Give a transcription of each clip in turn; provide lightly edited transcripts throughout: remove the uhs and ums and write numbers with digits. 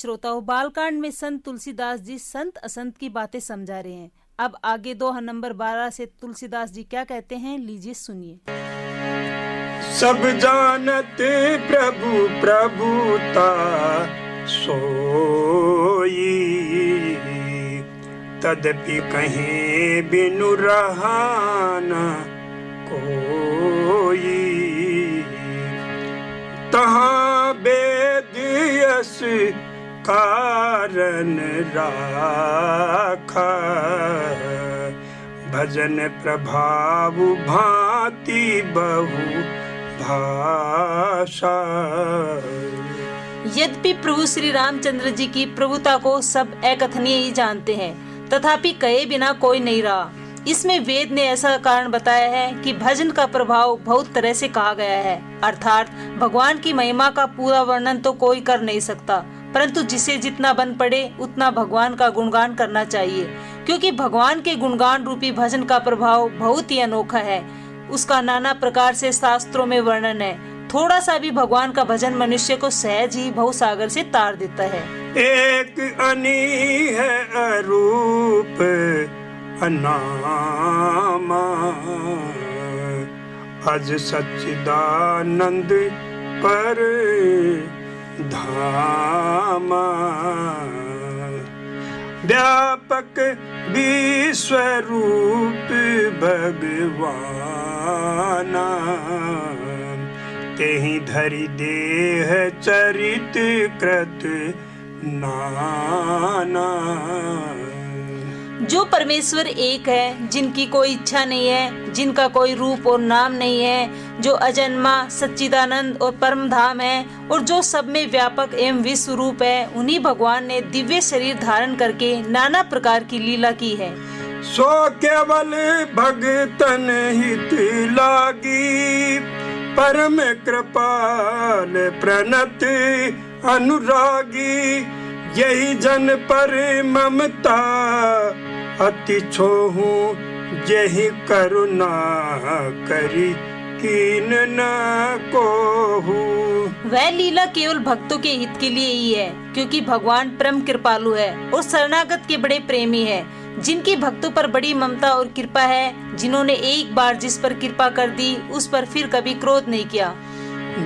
श्रोताओं, बालकांड में संत तुलसीदास जी संत असंत की बातें समझा रहे हैं। अब आगे दोहा नंबर 12 से तुलसीदास जी क्या कहते हैं, लीजिए सुनिए। सब जानत प्रभु प्रभुता सोई, तदपि कहीं बिनु रहाना कोई। तहाँ वेद यस कारण राखा, भजन प्रभाव भांति बहु भाषा। यद्यपि प्रभु श्री रामचंद्र जी की प्रभुता को सब अकथनीय ही जानते हैं, तथापि कहे बिना कोई नहीं रहा। इसमें वेद ने ऐसा कारण बताया है कि भजन का प्रभाव बहुत तरह से कहा गया है, अर्थात भगवान की महिमा का पूरा वर्णन तो कोई कर नहीं सकता, परंतु जिसे जितना बन पड़े उतना भगवान का गुणगान करना चाहिए, क्योंकि भगवान के गुणगान रूपी भजन का प्रभाव बहुत ही अनोखा है। उसका नाना प्रकार से शास्त्रों में वर्णन है। थोड़ा सा भी भगवान का भजन मनुष्य को सहज ही भवसागर से तार देता है। एक अनी है अरूप अनामा, अज सच्चिदानंद पर धामा। व्यापक विश्वरूप भगवाना, तेहि धरि देह चरित कृत नाना। जो परमेश्वर एक है, जिनकी कोई इच्छा नहीं है, जिनका कोई रूप और नाम नहीं है, जो अजन्मा सच्चिदानंद और परम धाम है, और जो सब में व्यापक एवं विश्व रूप है, उन्हीं भगवान ने दिव्य शरीर धारण करके नाना प्रकार की लीला की है। सो केवल भगतन हित लागी, परम कृपाल प्रणत अनुरागी। यही जन पर ममता अति छोहू, यही करुणा करी कीन न कोहू। वह लीला केवल भक्तों के हित के लिए ही है, क्योंकि भगवान परम कृपालु है और शरणागत के बड़े प्रेमी है, जिनकी भक्तों पर बड़ी ममता और कृपा है, जिन्होंने एक बार जिस पर कृपा कर दी उस पर फिर कभी क्रोध नहीं किया।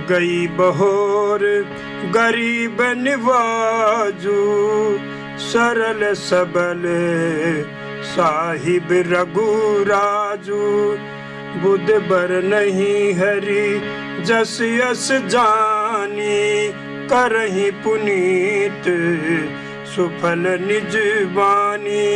गई बहोर गरीब निवाजू, सरल सबल साहिब रघुराजू। बुध बर नहीं हरि जस यस जानी, करहि पुनीत सुफल निज वानी।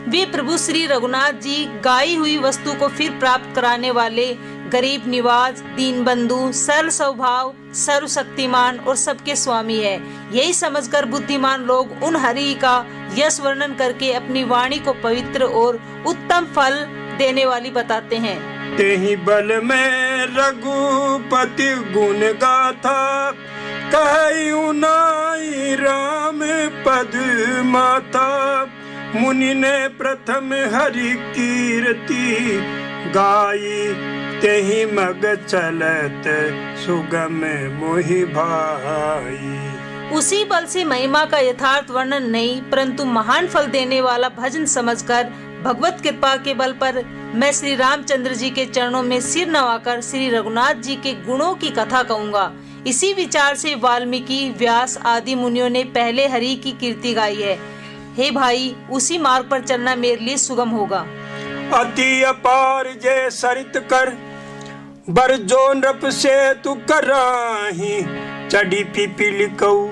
वे प्रभु श्री रघुनाथ जी गाई हुई वस्तु को फिर प्राप्त कराने वाले, गरीब निवाज, दीन बंधु, सरल स्वभाव, सर्वशक्तिमान और सबके स्वामी है। यही समझकर बुद्धिमान लोग उन हरि का यश वर्णन करके अपनी वाणी को पवित्र और उत्तम फल देने वाली बताते हैं। तेहि बल में रघुपति गुण गाथा, कहिउ नाई राम पद माथा। मुनि ने प्रथम हरि कीर्ति गाई, तेहि मग चलत सुगम मोहि भाई। उसी बल से महिमा का यथार्थ वर्णन नहीं, परंतु महान फल देने वाला भजन समझकर भगवत कृपा के बल पर मैं श्री रामचंद्र जी के चरणों में सिर नवाकर श्री रघुनाथ जी के गुणों की कथा कहूँगा। इसी विचार से वाल्मीकि, व्यास आदि मुनियों ने पहले हरि की कीर्ति गाई है। हे भाई, उसी मार्ग पर चलना मेरे लिए सुगम होगा। अति अपार जय सरित कर, बर जो नृप से तू कराही। चढ़ी पिपीली कऊ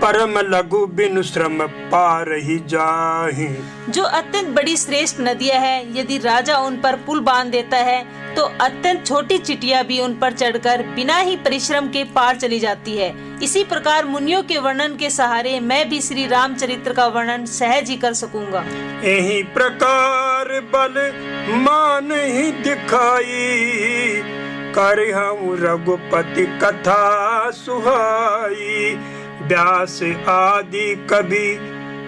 परम लघु, बिनु श्रम पार ही जाही। जो अत्यंत बड़ी श्रेष्ठ नदियां है, यदि राजा उन पर पुल बांध देता है तो अत्यंत छोटी चिटिया भी उन पर चढ़कर बिना ही परिश्रम के पार चली जाती है। इसी प्रकार मुनियों के वर्णन के सहारे मैं भी श्री रामचरित्र का वर्णन सहज ही कर सकूंगा। यही प्रकार बल मान ही दिखाई, कर हम रघुपति कथा सुहाई। व्यास आदि कवि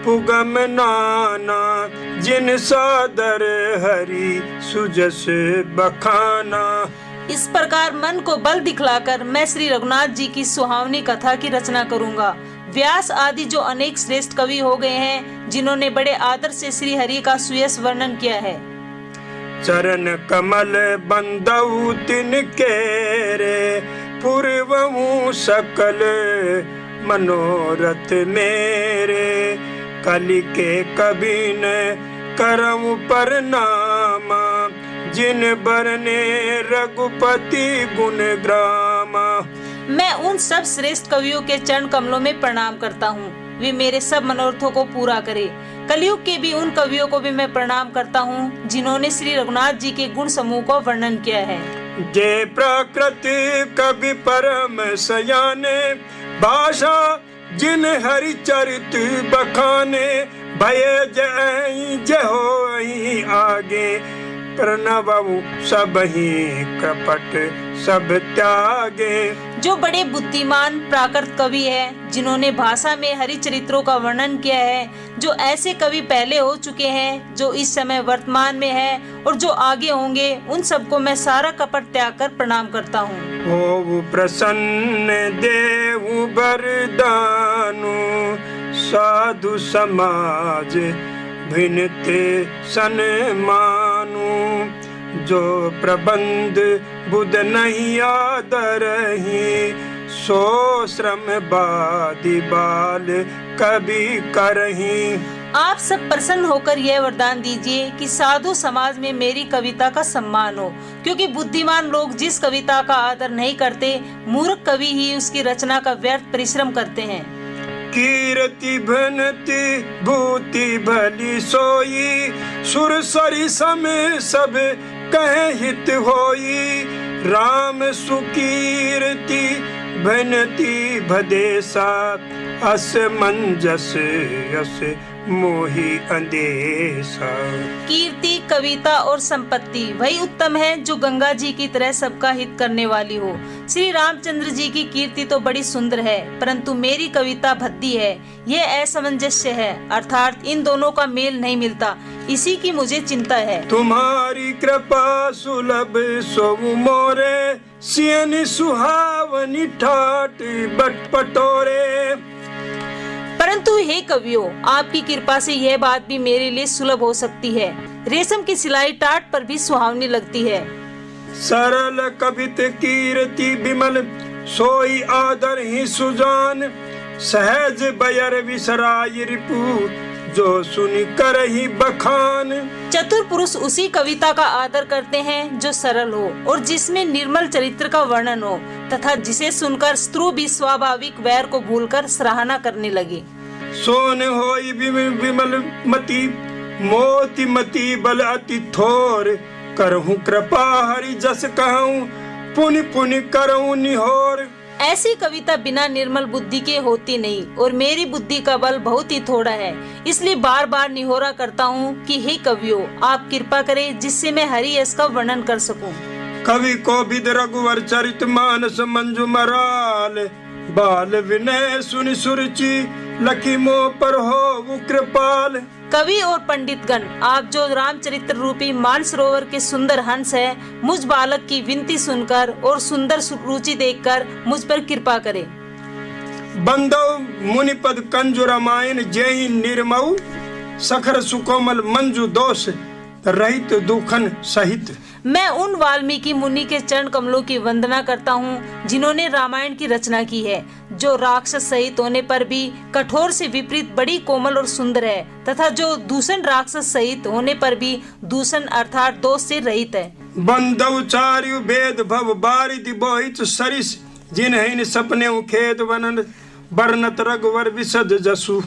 पुगम नाना, जिन सादर हरि सुजस बखाना। इस प्रकार मन को बल दिखलाकर मैं श्री रघुनाथ जी की सुहावनी कथा की रचना करूंगा। व्यास आदि जो अनेक श्रेष्ठ कवि हो गए हैं, जिन्होंने बड़े आदर से श्री हरि का सुयश वर्णन किया है। चरण कमल बंदऊ तिनके रे, पूर्वहु सकल मनोरथ मेरे। कलि के कवि न करऊं प्रणामा, जिन बरने रघुपति गुण ग्रामा। मैं उन सब श्रेष्ठ कवियों के चरण कमलों में प्रणाम करता हूँ, वे मेरे सब मनोरथों को पूरा करे। कलयुग के भी उन कवियों को भी मैं प्रणाम करता हूँ, जिन्होंने श्री रघुनाथ जी के गुण समूह को वर्णन किया है। जय प्रकृति कवि परम सयाने, भाषा जिन हरि चरित बखाने। भय जय जय होई आगे, प्रणवऊ सब ही कपट सब त्यागे। जो बड़े बुद्धिमान प्राकृत कवि है, जिन्होंने भाषा में हरि चरित्रों का वर्णन किया है, जो ऐसे कवि पहले हो चुके हैं, जो इस समय वर्तमान में है और जो आगे होंगे, उन सबको मैं सारा कपट त्याग कर प्रणाम करता हूँ। होवु प्रसन्न देवु बरदानु, साधु समाज भिनते सन्मानु। जो प्रबंध बुध नहीं आदरही, सो श्रम बादि बाल कभी करही। आप सब प्रसन्न होकर यह वरदान दीजिए कि साधु समाज में मेरी कविता का सम्मान हो, क्योंकि बुद्धिमान लोग जिस कविता का आदर नहीं करते, मूर्ख कवि ही उसकी रचना का व्यर्थ परिश्रम करते हैं। कीर्ति भनति भूति भली सोई, सुर सरि सम सब कहे हित होई। राम सुकीर्ति भनति भदेसा, असमंजस यस मोहि अंदेशा। कीर्ति, कविता और संपत्ति वही उत्तम है जो गंगा जी की तरह सबका हित करने वाली हो। श्री रामचंद्र जी की कीर्ति तो बड़ी सुंदर है, परंतु मेरी कविता भद्दी है। यह असमंजस्य है, अर्थात इन दोनों का मेल नहीं मिलता। इसी की मुझे चिंता है। तुम्हारी कृपा सुलभ सो मोरे, सियन सुहावनी ठाट बट पटोरे। परंतु हे कवियों, आपकी कृपा से यह बात भी मेरे लिए सुलभ हो सकती है। रेशम की सिलाई टाट पर भी सुहावनी लगती है। सरल कवित कीर्ति विमल, सोई आदर ही सुजान। सहज बयर विसराय रिपु, जो सुनि कर ही बखान। चतुर पुरुष उसी कविता का आदर करते हैं जो सरल हो और जिसमें निर्मल चरित्र का वर्णन हो, तथा जिसे सुनकर स्त्रु भी स्वाभाविक वैर को भूलकर सराहना करने लगे। सोन होई विमल मति, मोती मति बल अति थोर। करहूं कृपा हरि जस कहूं, पुनि पुनि करहूं निहोर। ऐसी कविता बिना निर्मल बुद्धि के होती नहीं, और मेरी बुद्धि का बल बहुत ही थोड़ा है, इसलिए बार बार निहोरा करता हूँ कि हे कवियों, आप कृपा करें जिससे मैं हरि यश का वर्णन कर सकूं। कवि को विद रघुवर चरित मानस मंजू मराल। बाल विनय सुनि सुरुचि, लखी मोह पर हो कृपाल। कवि और पंडित गण, आप जो रामचरित्र रूपी मानसरोवर के सुंदर हंस है, मुझ बालक की विनती सुनकर और सुंदर रुचि देखकर मुझ पर कृपा करें। बंदव मुनिपद कंजु रामायण जय निर्मऊ, सखर सुकोमल मंजू दोष रहित दुखन सहित। मैं उन वाल्मीकि मुनि के चरण कमलों की वंदना करता हूँ, जिन्होंने रामायण की रचना की है, जो राक्षस सहित होने पर भी कठोर से विपरीत बड़ी कोमल और सुंदर है, तथा जो दूषण राक्षस सहित होने पर भी दूषण अर्थात दोष से रहित है। बंदव चार्यु भेद भव बारिधि बोहित सरिस, जिन्हें सपने खेत वनन बरनत रघुवर विशद जसु।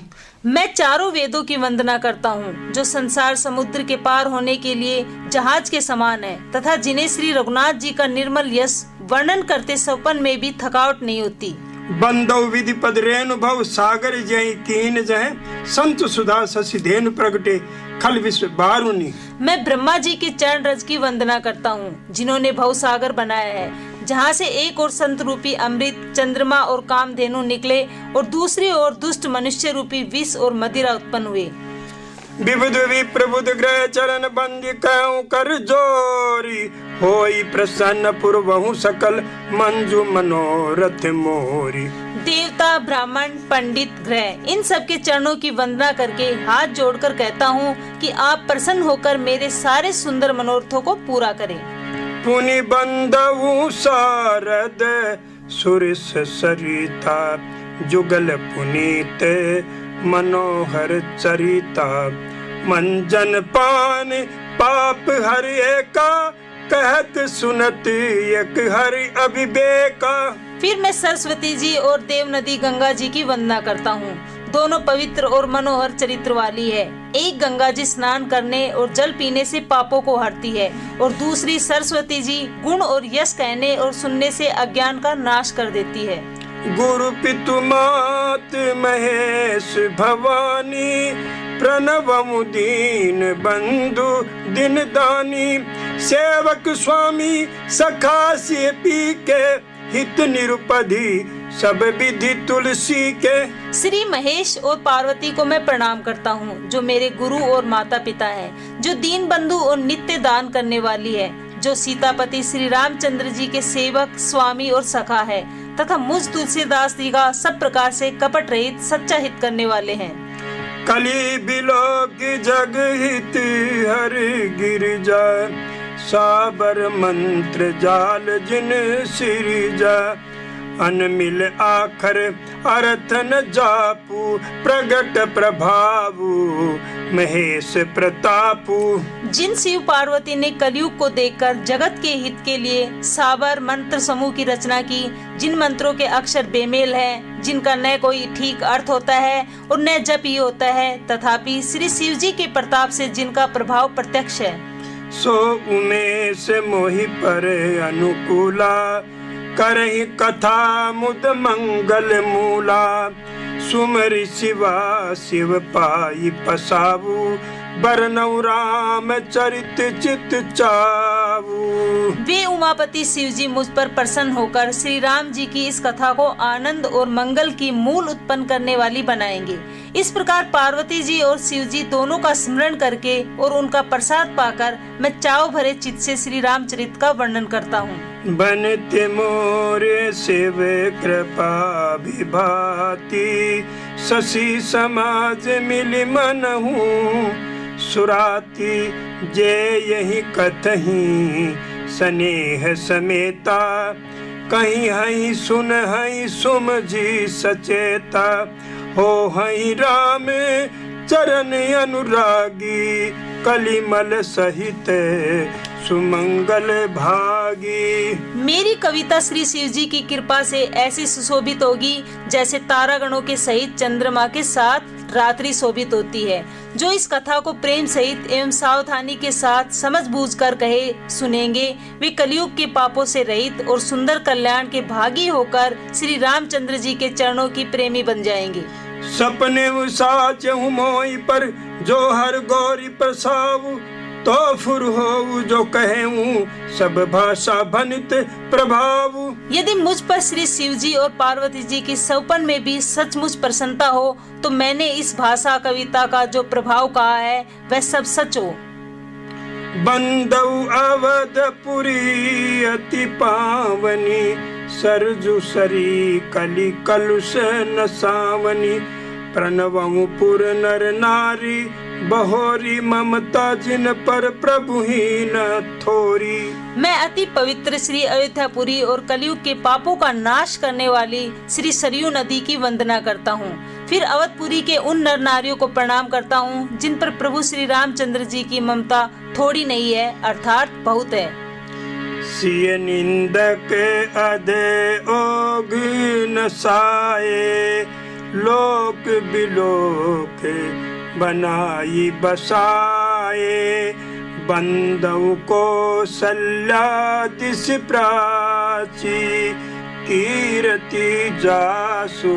मैं चारों वेदों की वंदना करता हूँ, जो संसार समुद्र के पार होने के लिए जहाज के समान है, तथा जिन्हें श्री रघुनाथ जी का निर्मल यश वर्णन करते सपन में भी थकावट नहीं होती। बंदव विधि पद रेणु भव सागर जय कीन जय, संत सुधा शशि धेनु प्रगटे खल विश्व बारुनी। मैं ब्रह्मा जी के चरण रज की वंदना करता हूँ, जिन्होंने भव सागर बनाया है, जहाँ से एक और संत रूपी अमृत, चंद्रमा और कामधेनु निकले और दूसरी ओर दुष्ट मनुष्य रूपी विष और मदिरा उत्पन्न हुए। विबुध विप्रबुध ग्रह चरण बंदी कहूं कर जोरी, होई प्रसन्न पुरवहु सकल मंजू मनोरथ मोरी। देवता, ब्राह्मण, पंडित, ग्रह, इन सब के चरणों की वंदना करके हाथ जोड़कर कहता हूँ कि आप प्रसन्न होकर मेरे सारे सुंदर मनोरथों को पूरा करें। पुनि बंदऊ शारद सुरिस सरिता, जुगल पुनीत मनोहर चरिता, मंजन पान पाप हर एका, कहत सुनत एक हरि अभिवेका। फिर मैं सरस्वती जी और देव नदी गंगा जी की वंदना करता हूँ। दोनों पवित्र और मनोहर चरित्र वाली है। एक गंगा जी स्नान करने और जल पीने से पापों को हरती है और दूसरी सरस्वती जी गुण और यश कहने और सुनने से अज्ञान का नाश कर देती है। गुरु पितु मात महेश भवानी, प्रणवमु दीन बंधु दिन दानी, सेवक स्वामी सखा से पी के, हित निरुपधि सब विधि तुलसी के। श्री महेश और पार्वती को मैं प्रणाम करता हूँ, जो मेरे गुरु और माता पिता है, जो दीन बंधु और नित्य दान करने वाली है, जो सीतापति श्री रामचंद्र जी के सेवक, स्वामी और सखा है, तथा मुझ तुलसीदास जी का सब प्रकार से कपट रहित सच्चा हित करने वाले हैं। कली बिलोक जग हित हरि गिरिजा, साबर मंत्र जाल जिन सिरिजा, अनमिल आखर अर्थ न जापू, प्रगट प्रभावु महेश प्रतापु। जिन शिव पार्वती ने कलयुग को देखकर जगत के हित के लिए साबर मंत्र समूह की रचना की, जिन मंत्रों के अक्षर बेमेल हैं, जिनका न कोई ठीक अर्थ होता है और न जप ही होता है, तथापि श्री शिव जी के प्रताप से जिनका प्रभाव प्रत्यक्ष है, सो उमेश मोहि पर अनुकूला, करहि कथा मुद मंगल मूला, सुमरि शिवा शिव पाई पसावु, बरनऊ राम चरित चित चावु। वे उमापति शिव जी मुझ पर प्रसन्न होकर श्री राम जी की इस कथा को आनंद और मंगल की मूल उत्पन्न करने वाली बनाएंगे। इस प्रकार पार्वती जी और शिव जी दोनों का स्मरण करके और उनका प्रसाद पाकर मैं चाव भरे चित्त से श्री रामचरित का वर्णन करता हूँ। बनते मोरे शिव कृपा विभाति, शशि समाज मिलि मनहु सुराती, जे यही कथही स्नेह समेता, कहीं हई सुन हई सुमझी सचेता, हो हई राम चरण अनुरागी, कलिमल सहित सुमंगल भागी। मेरी कविता श्री शिव जी की कृपा से ऐसी सुशोभित होगी जैसे तारागणों के सहित चंद्रमा के साथ रात्रि शोभित होती है। जो इस कथा को प्रेम सहित एवं सावधानी के साथ समझ बूझ कर कहे सुनेंगे, वे कलयुग के पापों से रहित और सुंदर कल्याण के भागी होकर श्री रामचंद्र जी के चरणों की प्रेमी बन जाएंगे। सपने साच मोई पर जो हर गौरी प्रसाव, तो फुर हो जो कहूँ सब भाषा भनित प्रभाव। यदि मुझ पर श्री शिव जी और पार्वती जी की सौपन में भी सचमुच प्रसन्नता हो, तो मैंने इस भाषा कविता का जो प्रभाव कहा है वह सब सच हो। बंदऊ अवधपुरी अति पावनी, सरजु सरी कली कलुष न सावनी, प्रणवमु पुर नर नारी, बहोरी ममता जिन पर प्रभु ही न थोरी। मैं अति पवित्र श्री अयोध्यापुरी और कलयुग के पापों का नाश करने वाली श्री सरयू नदी की वंदना करता हूँ। फिर अवधपुरी के उन नर नारियों को प्रणाम करता हूँ जिन पर प्रभु श्री रामचंद्र जी की ममता थोड़ी नहीं है, अर्थात बहुत है। सिय निंदक अधे ओग न साए, लोक बिलोक बनाई बसाए, बंदऊ को सल्ला दिस प्राची, कीर्ति जासु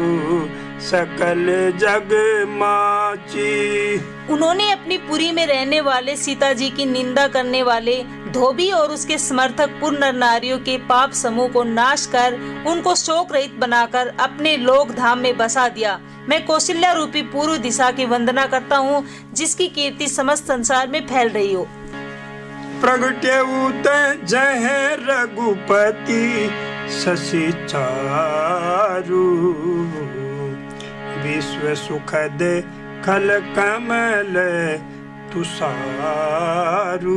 सकल जग माची। उन्होंने अपनी पुरी में रहने वाले सीता जी की निंदा करने वाले धोबी और उसके समर्थक पुर नर नारियों के पाप समूह को नाश कर उनको शोक रहित बनाकर अपने लोक धाम में बसा दिया। मैं कौशल्या रूपी पूर्व दिशा की वंदना करता हूँ, जिसकी कीर्ति समस्त संसार में फैल रही हो। प्रगट्यउत जय रघुपति शशि चारु, विश्व सुखद खल कमल तुषारु।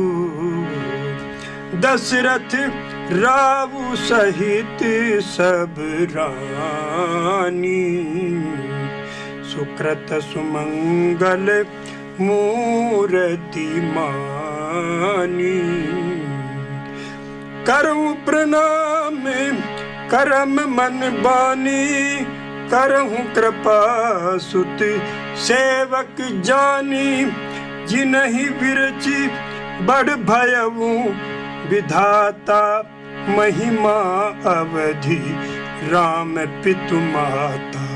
दशरथ रावु सहित सब रानी, सुकृत सुमंगल मूर्ति मानी। करऊं प्रणाम करम मन बानी, करहूं कृपा सुत सेवक जानी। जिनहि विरचि बड़ भयऊ, विधाता महिमा अवधि राम पितु माता।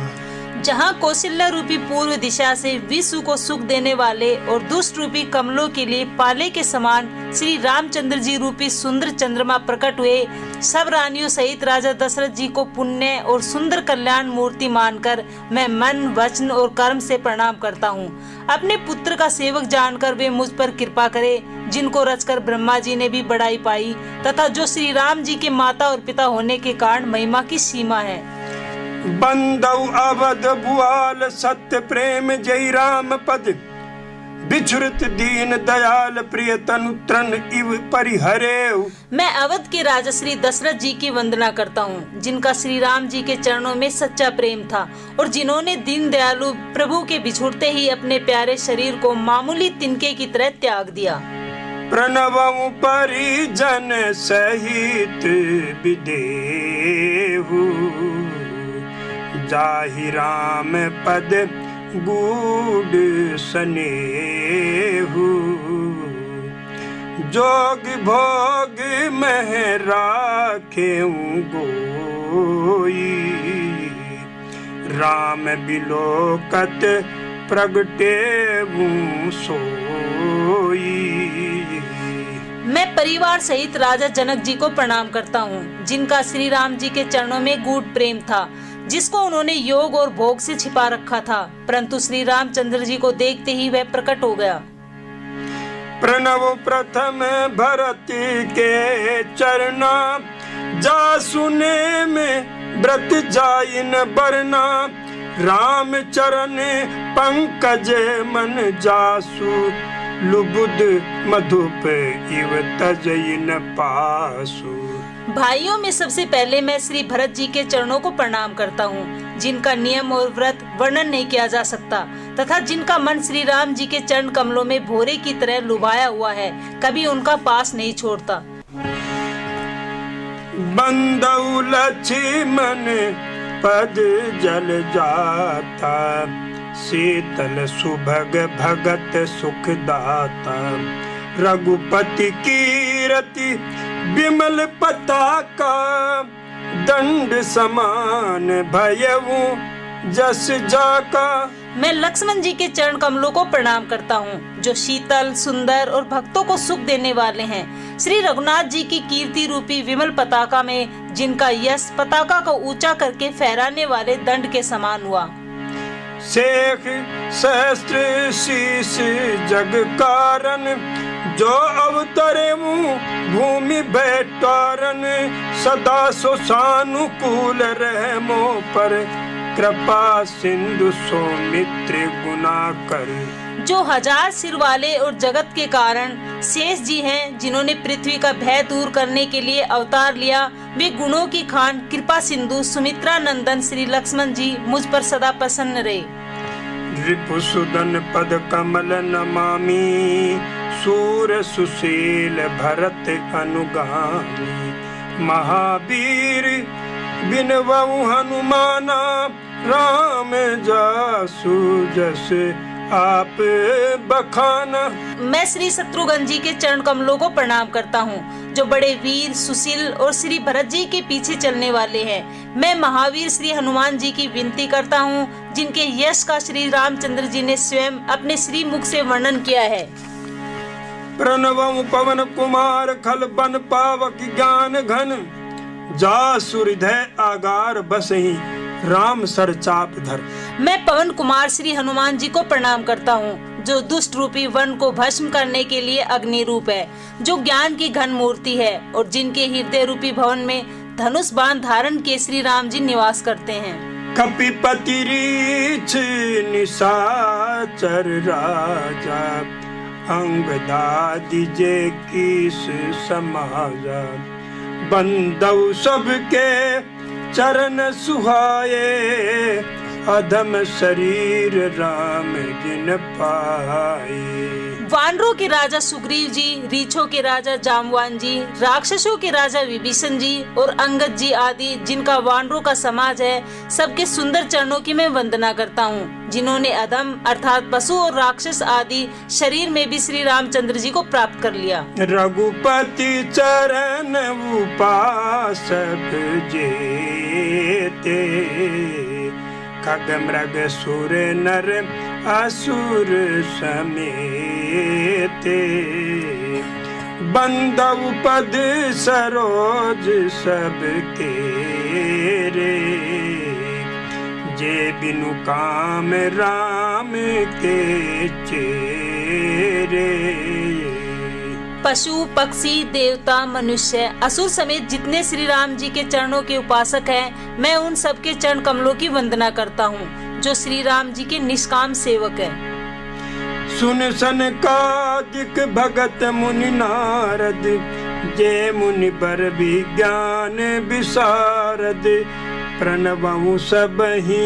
जहाँ कौशल्या रूपी पूर्व दिशा से विश्व को सुख देने वाले और दुष्ट रूपी कमलों के लिए पाले के समान श्री रामचंद्र जी रूपी सुंदर चंद्रमा प्रकट हुए, सब रानियों सहित राजा दशरथ जी को पुण्य और सुंदर कल्याण मूर्ति मानकर मैं मन वचन और कर्म से प्रणाम करता हूँ। अपने पुत्र का सेवक जानकर वे मुझ पर कृपा करे, जिनको रचकर ब्रह्मा जी ने भी बड़ाई पाई तथा जो श्री राम जी के माता और पिता होने के कारण महिमा की सीमा है। बंदौ अवध बुआल सत्य प्रेम जय राम पद, बिछुरत दीन दयाल प्रिय तनु तृण इव परिहरेउ। मैं अवध के राजा श्री दशरथ जी की वंदना करता हूँ, जिनका श्री राम जी के चरणों में सच्चा प्रेम था और जिन्होंने दीन दयालु प्रभु के बिछुड़ते ही अपने प्यारे शरीर को मामूली तिनके की तरह त्याग दिया। प्रणवं परिजन सहित विदेहु, जाहि राम पद गूढ़ सनेहु। जोग भोग मह राखें गोई, राम बिलोकत प्रगटेबु सोई। मैं परिवार सहित राजा जनक जी को प्रणाम करता हूँ, जिनका श्री राम जी के चरणों में गूढ़ प्रेम था, जिसको उन्होंने योग और भोग से छिपा रखा था, परंतु श्री रामचंद्र जी को देखते ही वह प्रकट हो गया। प्रणव प्रथम भरत के चरना, जा सुने में व्रत जाइन बरना। राम चरण पंकज मन जासु, लुबुद मधुप इव तजइन पासु। भाइयों में सबसे पहले मैं श्री भरत जी के चरणों को प्रणाम करता हूँ, जिनका नियम और व्रत वर्णन नहीं किया जा सकता तथा जिनका मन श्री राम जी के चरण कमलों में भोरे की तरह लुभाया हुआ है, कभी उनका पास नहीं छोड़ता। बंदौ लक्ष्मण पद जल जाता, शीतल सुभग भगत सुख दाता। रघुपति कीरति विमल पताका, दंड समान भयऊ जस जाका। मैं लक्ष्मण जी के चरण कमलों को प्रणाम करता हूँ, जो शीतल सुंदर और भक्तों को सुख देने वाले हैं। श्री रघुनाथ जी की कीर्ति रूपी विमल पताका में, जिनका यश पताका को ऊंचा करके फहराने वाले दंड के समान हुआ। शेख सहस्त्र शीश जग कारण, जो अवतरे भूमि बैठारन। सदा सो सानुकूल रहमो पर, कृपा सिंधु सौमित्र गुना कर। जो 1000 सिर वाले और जगत के कारण शेष जी हैं, जिन्होंने पृथ्वी का भय दूर करने के लिए अवतार लिया, वे गुणों की खान कृपा सिंधु सुमित्रा नंदन श्री लक्ष्मण जी मुझ पर सदा प्रसन्न रहे। रिपुसुदन पद कमल नमामि, सूर सुशील भरत अनुगामी। महावीर बिनवउ हनुमाना, राम जासु जस आप बखाना। मैं श्री शत्रुघ्न जी के चरण कमलों को प्रणाम करता हूँ, जो बड़े वीर सुशील और श्री भरत जी के पीछे चलने वाले हैं। मैं महावीर श्री हनुमान जी की विनती करता हूँ, जिनके यश का श्री रामचंद्र जी ने स्वयं अपने श्री मुख से वर्णन किया है। प्रणवं पवन कुमार खल बन पावक ज्ञान घन, जासु हृदय आगार बसहि राम सर चाप धर। मैं पवन कुमार श्री हनुमान जी को प्रणाम करता हूँ, जो दुष्ट रूपी वन को भस्म करने के लिए अग्नि रूप है, जो ज्ञान की घन मूर्ति है और जिनके हृदय रूपी भवन में धनुष बाण धारण के श्री राम जी निवास करते हैं। कपिपति रीछ निशाचर राजा, अंगदादि जे कीस समाजा। बंदौ सबके चरण सुहाए, अधम शरीर राम जिन पाए। वानरों के राजा सुग्रीव जी, रीछों के राजा जामवान जी, राक्षसों के राजा विभीषण जी और अंगद जी आदि जिनका वानरों का समाज है, सबके सुंदर चरणों की मैं वंदना करता हूँ, जिन्होंने अधम अर्थात पशु और राक्षस आदि शरीर में भी श्री रामचंद्र जी को प्राप्त कर लिया। रघुपति चरण उपासक जेते, खग मृग सुर नर असुर समेते। बंदौ पद सरोज सबके रे, जे बिनु काम राम के चेरे। पशु पक्षी देवता मनुष्य असुर समेत जितने श्री राम जी के चरणों के उपासक हैं, मैं उन सबके चरण कमलों की वंदना करता हूँ, जो श्री राम जी के निष्काम सेवक हैं। सुन सनकादिक भगत मुनि नारद, जे मुनि बर विज्ञान विशारद। प्रणवहु सबहि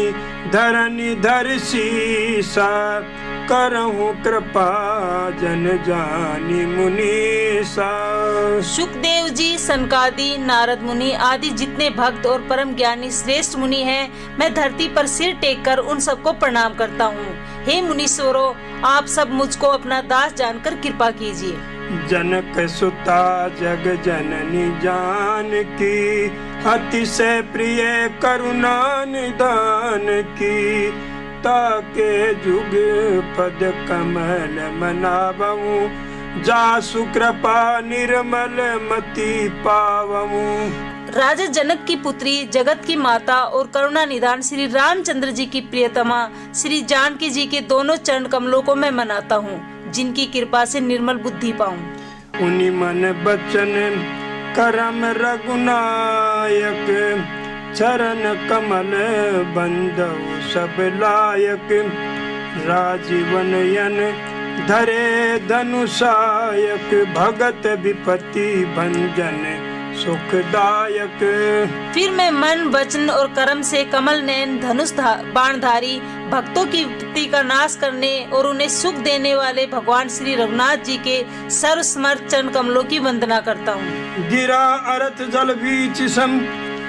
धरनि धर सीसा, करहु कृपा जन जानि मुनीसा। सुखदेव जी, सनकादि, नारद मुनि आदि जितने भक्त और परम ज्ञानी श्रेष्ठ मुनि हैं, मैं धरती पर सिर टेक कर उन सबको प्रणाम करता हूँ। हे मुनीश्वरों, आप सब मुझको अपना दास जानकर कृपा कीजिए। जनक सुता जग जननी जानकी, अतिशय प्रिय करुणा निदान की। ताके जुग पद कमल मनावऊं, जासु कृपा निर्मल मति पावऊं। राजा जनक की पुत्री, जगत की माता और करुणा निधान श्री रामचंद्र जी की प्रियतमा श्री जानकी जी के दोनों चरण कमलों को मैं मनाता हूँ, जिनकी कृपा से निर्मल बुद्धि पाऊं। उन्हीं मन बचन करम रघुनायक, चरण कमल बंदौ सब लायक। राजीवन यन धरे धनुषायक, भगत विपत्ति भंजन सुखदायक। फिर मैं मन वचन और कर्म से कमल नयन धनुष बाणधारी, भक्तों की विपत्ति का नाश करने और उन्हें सुख देने वाले भगवान श्री रघुनाथ जी के सर्वसमर्थ चरण कमलों की वंदना करता हूँ। गिरा अरथ जल बीच सम,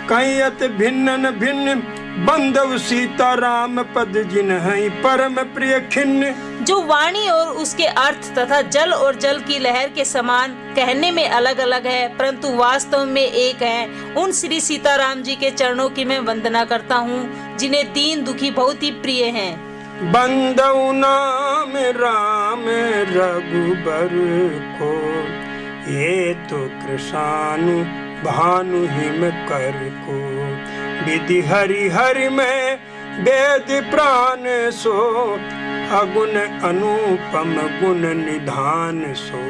कैयत भिन्न भिन्न। बंदव सीता राम पद जिन्हि परम प्रिय खिन्न। जो वाणी और उसके अर्थ तथा जल और जल की लहर के समान कहने में अलग अलग है, परंतु वास्तव में एक है, उन श्री सीताराम जी के चरणों की मैं वंदना करता हूँ, जिन्हें दीन दुखी बहुत ही प्रिय हैं। बंदौ नाम राम रघुबर को, ये तो कृषानु भानु हिम कर को। विधि हरि हरि में वेद प्राण सो, अगुण अनुपम गुण निधान सो।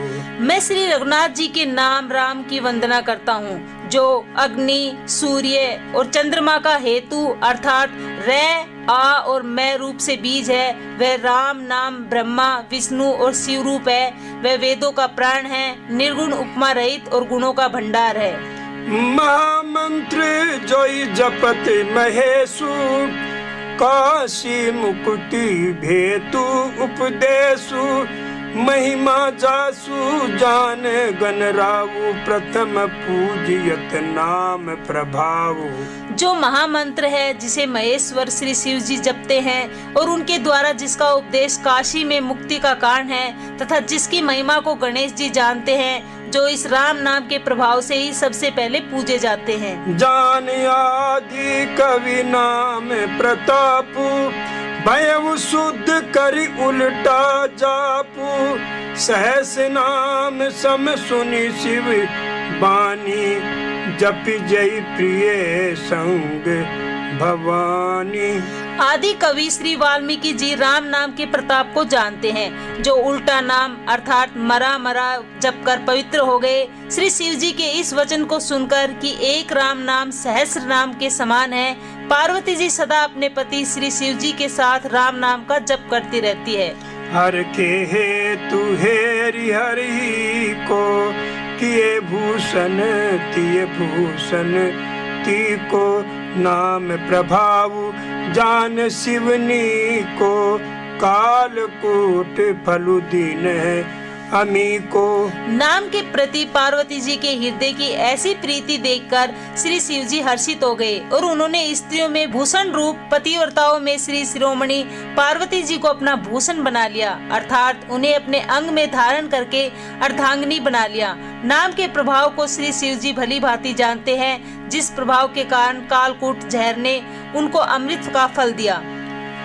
मैं श्री रघुनाथ जी के नाम राम की वंदना करता हूँ, जो अग्नि, सूर्य और चंद्रमा का हेतु अर्थात रे, आ और मैं रूप से बीज है। वह राम नाम ब्रह्मा, विष्णु और शिव रूप है। वह वेदों का प्राण है, निर्गुण उपमा रहित और गुणों का भंडार है। महामंत्र जोई जपत महेशु, काशी मुकुति भेतु उपदेशु। महिमा जासु जान गण रावु, प्रथम पूजियत नाम प्रभावु। जो महामंत्र है, जिसे महेश्वर श्री शिव जी जपते हैं और उनके द्वारा जिसका उपदेश काशी में मुक्ति का कारण है, तथा जिसकी महिमा को गणेश जी जानते हैं, जो इस राम नाम के प्रभाव से ही सबसे पहले पूजे जाते हैं। जान आदि कवि नाम प्रतापु, भयउ शुद्ध करि उल्टा जापु। सहस नाम सम सुनि शिव बानी, जप जय प्रिय संग भवानी। आदि कवि श्री वाल्मीकि जी राम नाम के प्रताप को जानते हैं, जो उल्टा नाम अर्थात मरा मरा जप कर पवित्र हो गए। श्री शिव जी के इस वचन को सुनकर कि एक राम नाम सहस्र नाम के समान है, पार्वती जी सदा अपने पति श्री शिव जी के साथ राम नाम का जप करती रहती है। हर के हेतु हेरि हरि को किए भूषण तिये भूषण ती को नाम प्रभाव जान शिवनी को कालकूट फलु दीन अमी को। नाम के प्रति पार्वती जी के हृदय की ऐसी प्रीति देखकर श्री शिव जी हर्षित हो गए और उन्होंने स्त्रियों में भूषण रूप पतिव्रताओं में श्री शिरोमणि पार्वती जी को अपना भूषण बना लिया, अर्थात उन्हें अपने अंग में धारण करके अर्धांगिनी बना लिया। नाम के प्रभाव को श्री शिव जी भली भांति जानते हैं, जिस प्रभाव के कारण कालकूट जहर ने उनको अमृत का फल दिया।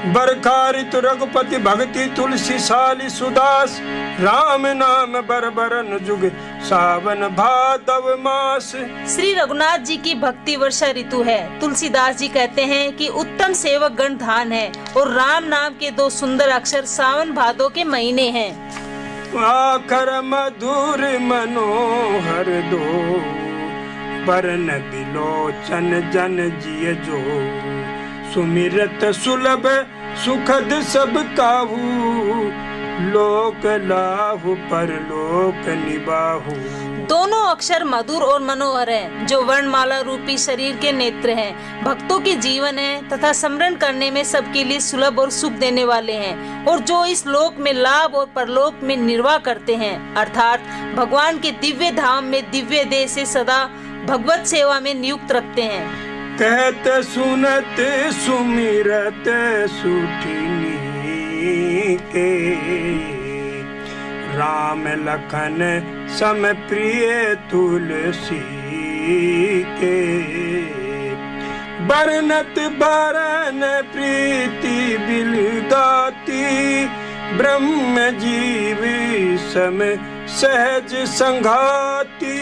बरखारित रघुपति भक्ति तुलसी साली सुदास राम नाम बरबरन जुग सावन भादव मास। श्री रघुनाथ जी की भक्ति वर्षा ऋतु है। तुलसीदास जी कहते हैं कि उत्तम सेवक गण धान है और राम नाम के दो सुंदर अक्षर सावन भादो के महीने हैं। आखर मधुर मनोहर दो बरन बिलोचन जन जिय जो सुमिरत सुलभ सुखद सब काहू लोक लाहु परलोक निबाहु। दोनों अक्षर मधुर और मनोहर हैं, जो वर्णमाला रूपी शरीर के नेत्र हैं, भक्तों के जीवन है तथा स्मरण करने में सबके लिए सुलभ और सुख देने वाले हैं और जो इस लोक में लाभ और परलोक में निर्वाह करते हैं, अर्थात भगवान के दिव्य धाम में दिव्य देह से सदा भगवत सेवा में नियुक्त रखते हैं। कहत सुनत सुमिरत सुठिनी के राम लखन सम प्रिय तुलसी के बरनत बरन प्रीति बिलदाती ब्रह्म जीवी सम सहज संघाती।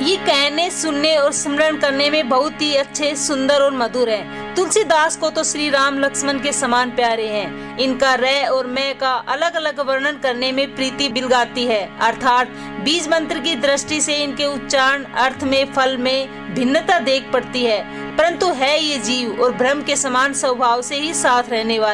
ये कहने सुनने और स्मरण करने में बहुत ही अच्छे, सुंदर और मधुर हैं। तुलसीदास को तो श्री राम लक्ष्मण के समान प्यारे हैं। इनका रै और मैं का अलग अलग वर्णन करने में प्रीति बिलगाती है, अर्थात बीज मंत्र की दृष्टि से इनके उच्चारण अर्थ में फल में भिन्नता देख पड़ती है, परंतु है ये जीव और ब्रह्म के समान स्वभाव से ही साथ रहने वाले।